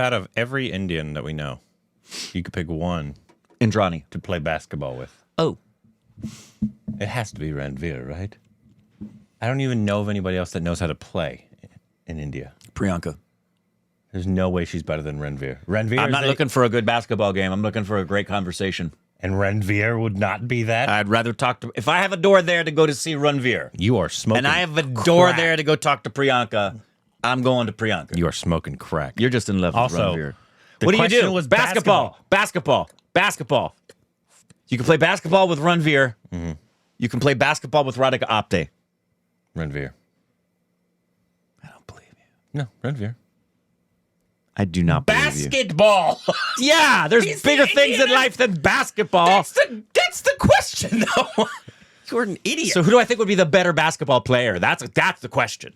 Out of every Indian that we know, you could pick one Indrani to play basketball with. Oh. It has to be Ranveer, right? I don't even know of anybody else that knows how to play in India. Priyanka. There's no way she's better than Ranveer. I'm not looking for a good basketball game. I'm looking for a great conversation. And Ranveer would not be that? I'd rather talk to... If I have a door there to go to see Ranveer. You are smoking And I have a door there to go talk to Priyanka. I'm going to Priyanka. You are smoking crack. You're just in love with Ranveer. What do you do? Was Basketball. You can play basketball with Ranveer. Mm-hmm. You can play basketball with Radhika Apte. Ranveer. I don't believe you. No, Ranveer. I do not believe basketball. You. Yeah, there's bigger things in life than basketball. That's the question, though. You're an idiot. So who do I think would be the better basketball player? That's the question.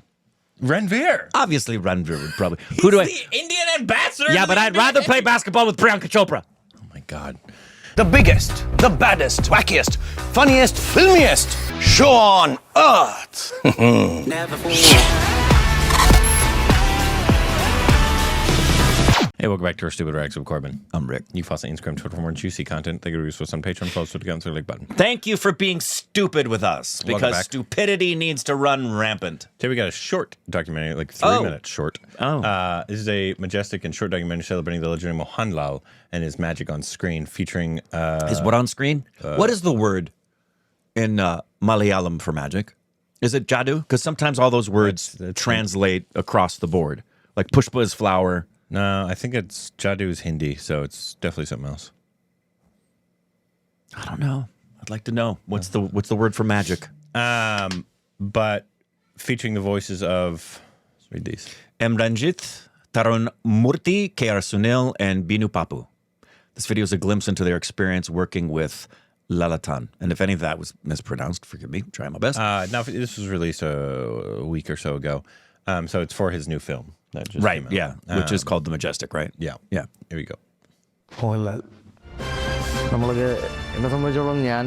Ranveer. Obviously, Ranveer would probably. Who do the Indian ambassador? Yeah, but I'd rather play basketball with Priyanka Chopra. Oh my God. The biggest, the baddest, wackiest, funniest, filmiest show on earth. Never Hey, welcome back to our Stupid Rags of Corbin. I'm Rick. You follow us on Instagram, Twitter for more juicy content. Thank you for us on Patreon. Follow us to the like button. Thank you for being stupid with us, because stupidity needs to run rampant. Today we got a short documentary, like 3 minutes short. This is a Majestic and short documentary celebrating the legendary Mohanlal and his magic on screen, featuring... Is what on screen? What is the word in Malayalam for magic? Is it jadoo? Because sometimes all those words translate across the board. Like pushpa is flower. No, I think it's jadoo is Hindi, so it's definitely something else. I don't know. I'd like to know. What's the word for magic? But featuring the voices of... Let's read these. M. Ranjit, Tarun Murthy, K.R. Sunil, and Binu Papu. This video is a glimpse into their experience working with Lalatan. And if any of that was mispronounced, forgive me. Try my best. Now, this was released a week or so ago. So it's for his new film. That just Right, came out. yeah. Which is called The Majestic, right? Yeah. Yeah. Here we go. Mohanlal എന്നെ സംബന്ധിച്ചോളം ഞാൻ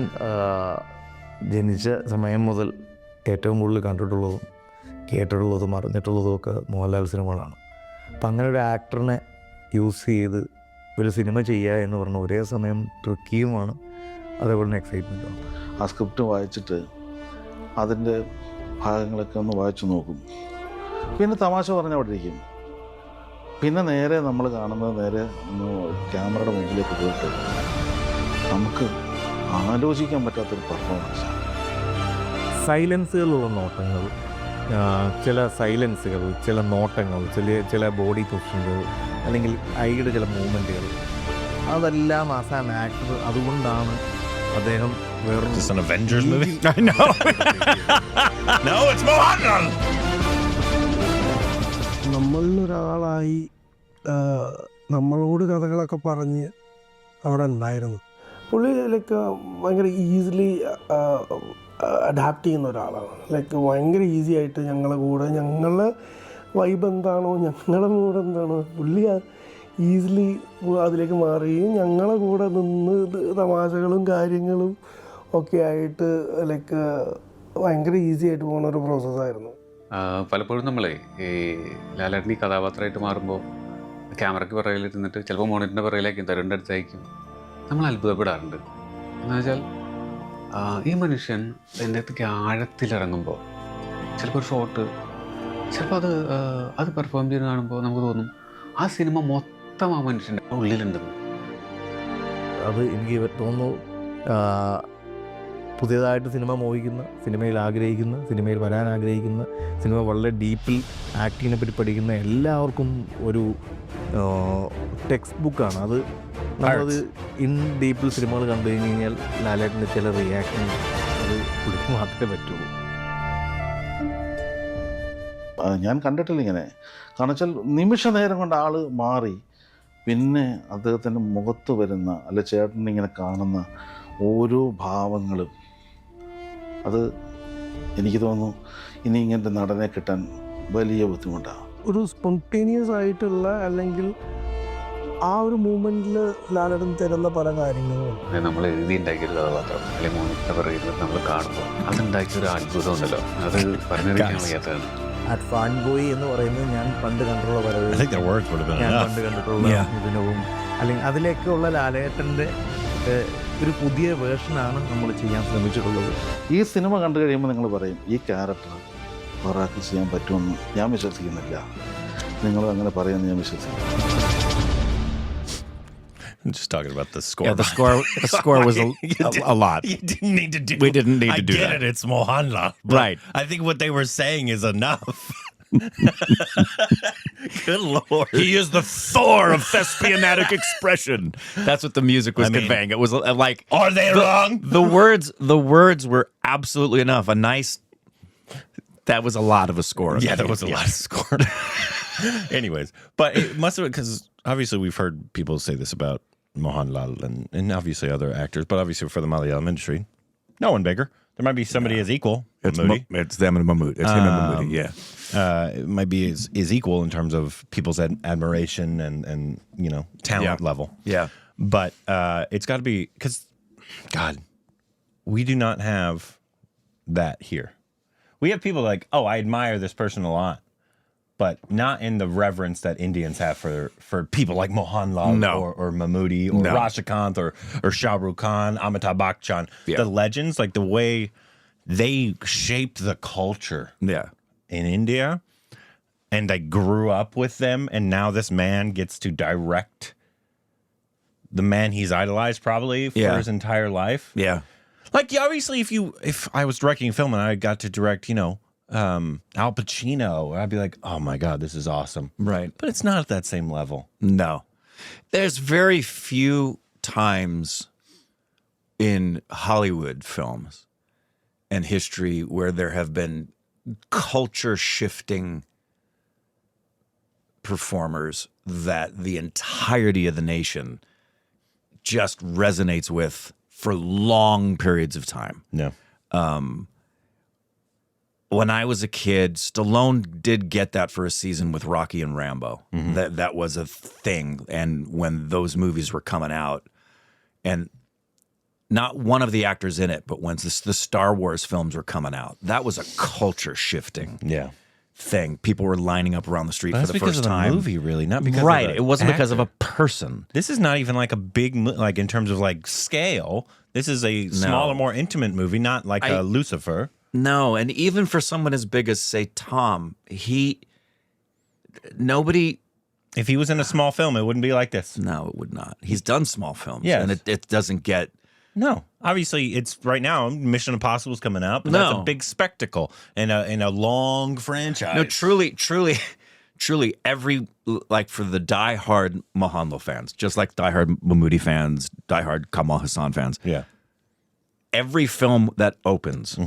ജനിച്ച സമയം മുതൽ ഏറ്റവും കൂടുതൽ കണ്ടിട്ടുള്ളതും കേട്ടിട്ടുള്ളതും അറിഞ്ഞിട്ടുള്ളതും ഒക്കെ മോഹൻലാൽ സിനിമകളാണ്. അപ്പം അങ്ങനെ ഒരു ആക്ടറിനെ യൂസ് ചെയ്ത് ഒരു സിനിമ ചെയ്യുക എന്ന് പറഞ്ഞ ഒരേ സമയം ട്രിക്കിയുമാണ്, അതേപോലെ തന്നെ എക്സൈറ്റ്മെൻറ്റുമാണ്. ആ സ്ക്രിപ്റ്റ് വായിച്ചിട്ട് അതിൻ്റെ ഭാഗങ്ങളൊക്കെ ഒന്ന് വായിച്ചു നോക്കും. പിന്നെ തമാശ പറഞ്ഞ് അവിടെ ഇരിക്കും. പിന്നെ നേരെ നമ്മൾ കാണുന്നത് നേരെ ക്യാമറയുടെ മുമ്പിലേക്ക് പോയിട്ട് നമുക്ക് ആലോചിക്കാൻ പറ്റാത്തൊരു പെർഫോമൻസാണ്. സൈലൻസുകളുള്ള നോട്ടങ്ങൾ, ചില സൈലൻസുകൾ, ചില നോട്ടങ്ങൾ, ചില ബോഡി പൊസിഷനുകൾ, അല്ലെങ്കിൽ ഐയുടെ ചില മൂവ്മെൻറ്റുകൾ, അതെല്ലാം ആസ് ആൻ ആക്ടർ, അതുകൊണ്ടാണ് അദ്ദേഹം വേറൊരു... Is this an Avengers movie? I know. No, it's Mohanlal. നമ്മളിലൊരാളായി നമ്മളോട് കഥകളൊക്കെ പറഞ്ഞ് അവിടെ ഉണ്ടായിരുന്നു. പുള്ളി ലൈക്ക് ഭയങ്കര ഈസിലി അഡാപ്റ്റ് ചെയ്യുന്ന ഒരാളാണ്. ലൈക്ക് ഭയങ്കര ഈസി ആയിട്ട് ഞങ്ങളുടെ കൂടെ, ഞങ്ങളുടെ വൈബ് എന്താണോ, ഞങ്ങളുടെ മൂഡ് എന്താണോ, പുള്ളി ഈസിലി അതിലേക്ക് മാറുകയും ഞങ്ങളുടെ കൂടെ നിന്ന് തമാശകളും കാര്യങ്ങളും ഒക്കെ ആയിട്ട് ലൈക്ക് ഭയങ്കര ഈസി ആയിട്ട് പോകുന്ന ഒരു പ്രോസസ്സായിരുന്നു. പലപ്പോഴും നമ്മളെ ഈ ലാലേട്ടൻ ഈ കഥാപാത്രമായിട്ട് മാറുമ്പോൾ ക്യാമറയ്ക്ക് പുറകിലിരുന്നിട്ട് ചിലപ്പോൾ മോണിറ്ററിൻ്റെ പുറകിലേക്കും തരുണിൻ്റെ അടുത്തായിരിക്കും നമ്മൾ അത്ഭുതപ്പെടാറുണ്ട്. എന്ന് വെച്ചാൽ ഈ മനുഷ്യൻ എൻ്റെ അടുത്തേക്ക് ആഴത്തിലിറങ്ങുമ്പോൾ ചിലപ്പോൾ ഒരു ഷോട്ട്, ചിലപ്പോൾ അത് പെർഫോം ചെയ്യുന്ന കാണുമ്പോൾ നമുക്ക് തോന്നും ആ സിനിമ മൊത്തം ആ മനുഷ്യൻ്റെ ഉള്ളിലുണ്ടെന്ന്. അത് എനിക്ക് തോന്നുന്നു പുതിയതായിട്ട് സിനിമ മോഹിക്കുന്ന, സിനിമയിൽ ആഗ്രഹിക്കുന്ന, സിനിമയിൽ വരാൻ ആഗ്രഹിക്കുന്ന, സിനിമ വളരെ ഡീപ്പിൽ ആക്ടിങ്ങിനെ പറ്റി പഠിക്കുന്ന എല്ലാവർക്കും ഒരു ടെക്സ്റ്റ് ബുക്കാണ് അത്. നമ്മളത് ഇൻ ഡീപ്പിൽ സിനിമകൾ കണ്ടു കഴിഞ്ഞ് കഴിഞ്ഞാൽ ലാലേട്ടൻ്റെ ചില റിയാക്ഷൻ അത് പുള്ളിക്ക് മാത്രമേ പറ്റുള്ളൂ. ഞാൻ കണ്ടിട്ടില്ല ഇങ്ങനെ. കാരണം വെച്ചാൽ നിമിഷ നേരം കൊണ്ട് ആൾ മാറി. പിന്നെ അദ്ദേഹത്തിൻ്റെ മുഖത്ത് വരുന്ന, അല്ലെ ചേട്ടനിങ്ങനെ കാണുന്ന ഓരോ ഭാവങ്ങളും, അത് എനിക്ക് തോന്നുന്നു ഇനി ഇങ്ങനത്തെ നടനെ കിട്ടാൻ വലിയ ബുദ്ധിമുട്ടാണ്. ഒരു സ്പോണ്ടേനിയസ് ആയിട്ടുള്ള, അല്ലെങ്കിൽ ആ ഒരു മൂമെൻറ്റിൽ ലാലേട്ടൻ തരുന്ന പല കാര്യങ്ങളും നമ്മൾ എഴുതി ഉണ്ടാക്കിയൊരു കഥാപാത്രം അല്ലെങ്കിൽ മോണിറ്ററിൻ്റെ പുറകിൽ നമ്മൾ കാണുമ്പോൾ അതുണ്ടാക്കിയൊരു അത്ഭുതം ഉണ്ടല്ലോ, അത് പറഞ്ഞറിയിക്കാൻ വയ്യാത്തതാണ്. അറ്റ് ഫാൻ ബോയ് എന്ന് പറയുന്നത് ഞാൻ പണ്ട് കണ്ടുള്ള I വരവ്, think their words would have been ഞാൻ enough. പണ്ട് കണ്ടിട്ടുള്ള ഇതിനവും അല്ലെങ്കിൽ അതിലേക്കുള്ള ലാലേട്ടൻ്റെ ഒരു പുതിയ വേർഷനാണ് നമ്മൾ ചെയ്യാൻ ശ്രമിച്ചിട്ടുള്ളത്. ഈ സിനിമ കണ്ടു കഴിയുമ്പോൾ നിങ്ങൾ പറയും ഈ ക്യാരക്ടർ ഒരാൾക്ക് ചെയ്യാൻ പറ്റുമെന്ന് ഞാൻ വിശ്വസിക്കുന്നില്ല. നിങ്ങൾ അങ്ങനെ പറയുമെന്ന് ഞാൻ വിശ്വസിക്കുന്നു. I'm just talking about the score. Yeah, the score was a lot. You didn't need to do. We didn't need to do I get that. it. It's Mohanlal. But Right. I think what they were saying is enough. Good Lord. He is the Thor of thespianatic expression. That's what the music was conveying. It was like, Are they wrong? The words were absolutely enough. That was a lot of a score. Yeah, there was a lot of score. Anyways, but it must have, because obviously we've heard people say this about Mohanlal and obviously other actors, but obviously for the Malayalam industry, no one bigger. There might be somebody as equal. It's them and Mahmood. It's him and Mahmood, yeah. It might be is equal in terms of people's admiration and you know, talent level. Yeah. But it's got to be, because, God, we do not have that here. We have people like, oh, I admire this person a lot, but not in the reverence that Indians have for people like Mohanlal or Mammoodi or Rashikant or Shah Rukh Khan, Amitabh Bachchan. Yeah. The legends, like the way they shaped the culture in India, and I grew up with them, and now this man gets to direct the man he's idolized probably for his entire life. Yeah. Like, obviously, if I was directing a film and I got to direct, you know, Al Pacino, I'd be like, oh my God, this is awesome. Right. But it's not at that same level. No. There's very few times in Hollywood films and history where there have been culture-shifting performers that the entirety of the nation just resonates with for long periods of time. No. When I was a kid, Stallone did get that for a season with Rocky and Rambo. That was a thing. And when those movies were coming out, and not one of the actors in it, but when the Star Wars films were coming out, that was a culture shifting thing. People were lining up around the street for the first time. Because of the movie, really, not because right. of the It wasn't actor. because of a person. This is not even like a big, like in terms of like scale. This is a smaller, more intimate movie, not like a Lucifer. No, and even for someone as big as, say, Tom, nobody... If he was in a small film, it wouldn't be like this. No, it would not. He's done small films, and it doesn't get... No. Obviously, it's right now, Mission Impossible's coming out, but that's a big spectacle in a long franchise. No, truly, every, like for the diehard Mohanlal fans, just like diehard Mammoodi fans, diehard Kamal Hassan fans, every film that opens...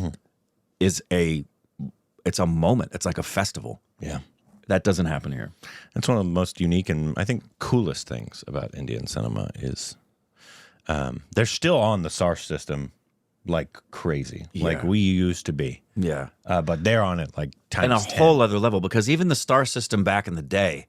is it's a moment. It's like a festival. Yeah. That doesn't happen here. That's one of the most unique and I think coolest things about Indian cinema is they're still on the SAR system like crazy, like we used to be. Yeah. But they're on it like times and a 10. whole other level, because even the STAR system back in the day,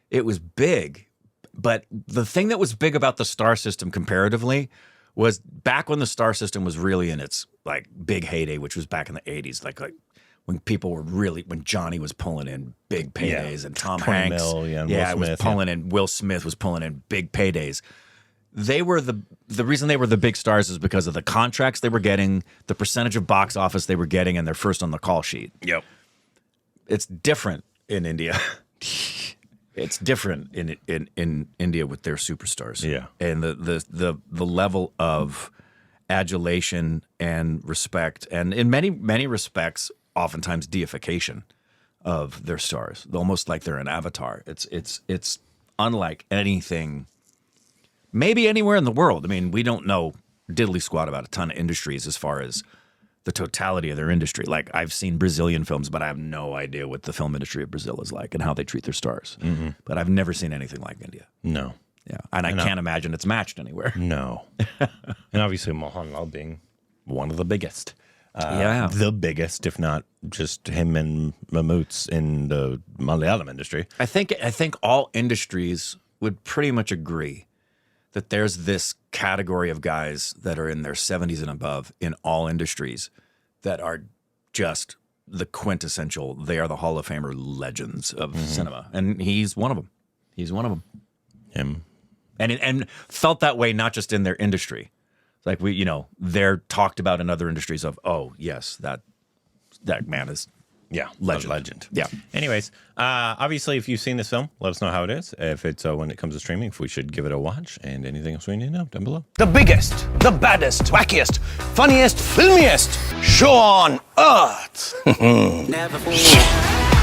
it was big. But the thing that was big about the STAR system comparatively was back when the STAR system was really in its like big heyday, which was back in the 80s, like when people were really, when Johnny was pulling in big paydays and Tom Hanks and Will Smith, was pulling in, Will Smith was pulling in big paydays. They were the reason they were the big stars is because of the contracts they were getting, the percentage of box office they were getting, and their first on the call sheet. Yep. It's different in India. It's different in India with their superstars. Yeah. And the level of adulation and respect, and in many respects, oftentimes deification of their stars, almost like they're an avatar. It's unlike anything, maybe anywhere in the world. I mean, we don't know diddly squat about a ton of industries as far as the totality of their industry. Like, I've seen Brazilian films, but I have no idea what the film industry of Brazil is like and how they treat their stars. But I've never seen anything like India. No. Yeah, and I can't imagine it's matched anywhere. No. And obviously Mohanlal being one of the biggest. The biggest, if not just him and Mammoot's in the Malayalam industry. I think all industries would pretty much agree that there's this category of guys that are in their 70s and above in all industries that are just the quintessential. They are the Hall of Famer legends of cinema, and he's one of them. He's one of them. Him. And felt that way not just in their industry. Like they're talked about in other industries of, oh yes, that man is legend. Yeah. Anyways, obviously, if you've seen this film, let us know how it is. If it's when it comes to streaming, if we should give it a watch, and anything else we need to know down below. The biggest, the baddest, wackiest, funniest, filmiest show on earth. Never forget.